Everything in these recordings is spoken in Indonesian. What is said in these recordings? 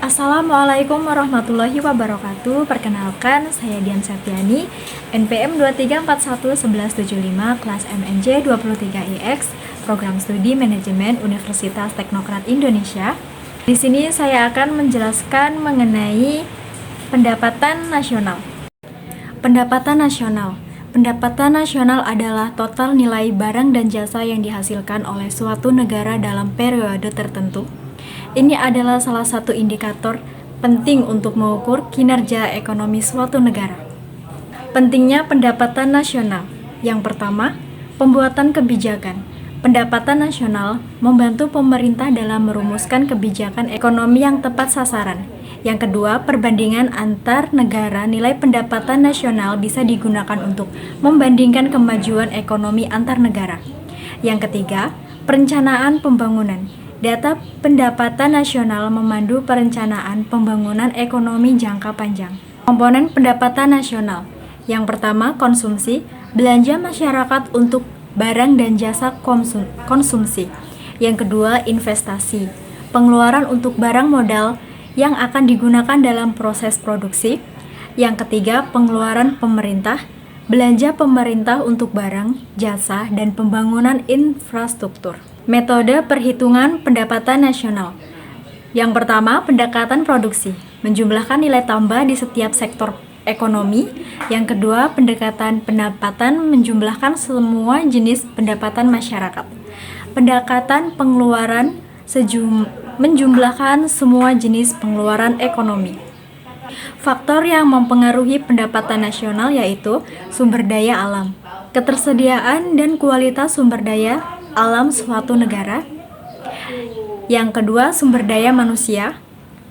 Assalamualaikum warahmatullahi wabarakatuh. Perkenalkan, saya Dian Septiani, NPM 23411175, kelas MNJ 23IX, Program Studi Manajemen Universitas Teknokrat Indonesia. Di sini saya akan menjelaskan mengenai pendapatan nasional. Pendapatan nasional. Pendapatan nasional adalah total nilai barang dan jasa yang dihasilkan oleh suatu negara dalam periode tertentu. Ini adalah salah satu indikator penting untuk mengukur kinerja ekonomi suatu negara. Pentingnya pendapatan nasional. Yang pertama, pembuatan kebijakan. Pendapatan nasional membantu pemerintah dalam merumuskan kebijakan ekonomi yang tepat sasaran. Yang kedua, perbandingan antar negara. Nilai pendapatan nasional bisa digunakan untuk membandingkan kemajuan ekonomi antar negara. Yang ketiga, perencanaan pembangunan. Data pendapatan nasional memandu perencanaan pembangunan ekonomi jangka panjang. Komponen pendapatan nasional. Yang pertama, konsumsi, belanja masyarakat untuk barang dan jasa konsumsi. Yang kedua, investasi, pengeluaran untuk barang modal yang akan digunakan dalam proses produksi. Yang ketiga, pengeluaran pemerintah, belanja pemerintah untuk barang, jasa, dan pembangunan infrastruktur. Metode perhitungan pendapatan nasional. Yang pertama, pendekatan produksi, menjumlahkan nilai tambah di setiap sektor ekonomi. Yang kedua, pendekatan pendapatan, menjumlahkan semua jenis pendapatan masyarakat. Pendekatan pengeluaran, menjumlahkan semua jenis pengeluaran ekonomi. Faktor yang mempengaruhi pendapatan nasional yaitu sumber daya alam, ketersediaan dan kualitas sumber daya alam suatu negara. Yang kedua, sumber daya manusia,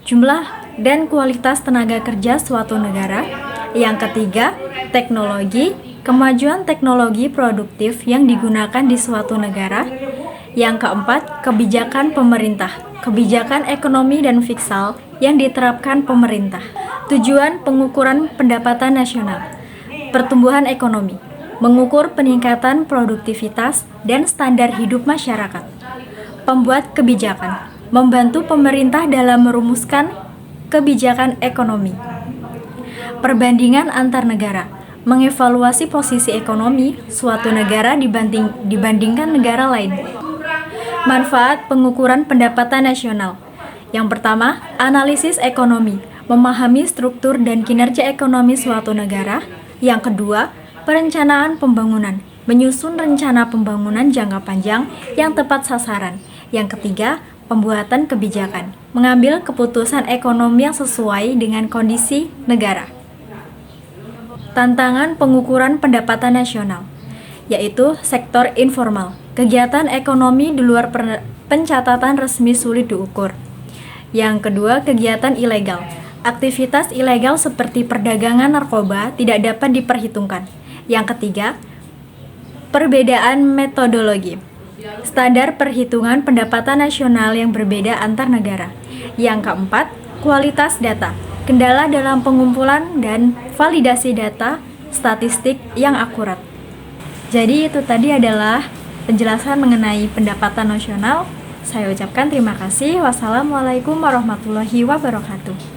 jumlah dan kualitas tenaga kerja suatu negara. Yang ketiga, teknologi, kemajuan teknologi produktif yang digunakan di suatu negara. Yang keempat, kebijakan pemerintah, kebijakan ekonomi dan fiskal yang diterapkan pemerintah. Tujuan pengukuran pendapatan nasional, pertumbuhan ekonomi, mengukur peningkatan produktivitas dan standar hidup masyarakat. Pembuat kebijakan, membantu pemerintah dalam merumuskan kebijakan ekonomi. Perbandingan antar negara, mengevaluasi posisi ekonomi suatu negara dibandingkan negara lain. Manfaat pengukuran pendapatan nasional. Yang pertama, analisis ekonomi, memahami struktur dan kinerja ekonomi suatu negara. Yang kedua, perencanaan pembangunan, menyusun rencana pembangunan jangka panjang yang tepat sasaran. Yang ketiga, pembuatan kebijakan, mengambil keputusan ekonomi yang sesuai dengan kondisi negara. Tantangan pengukuran pendapatan nasional, yaitu sektor informal, kegiatan ekonomi di luar pencatatan resmi sulit diukur. Yang kedua, kegiatan ilegal, aktivitas ilegal seperti perdagangan narkoba tidak dapat diperhitungkan. Yang ketiga, perbedaan metodologi, standar perhitungan pendapatan nasional yang berbeda antar negara. Yang keempat, kualitas data, kendala dalam pengumpulan dan validasi data statistik yang akurat. Jadi itu tadi adalah penjelasan mengenai pendapatan nasional. Saya ucapkan terima kasih. Wassalamualaikum warahmatullahi wabarakatuh.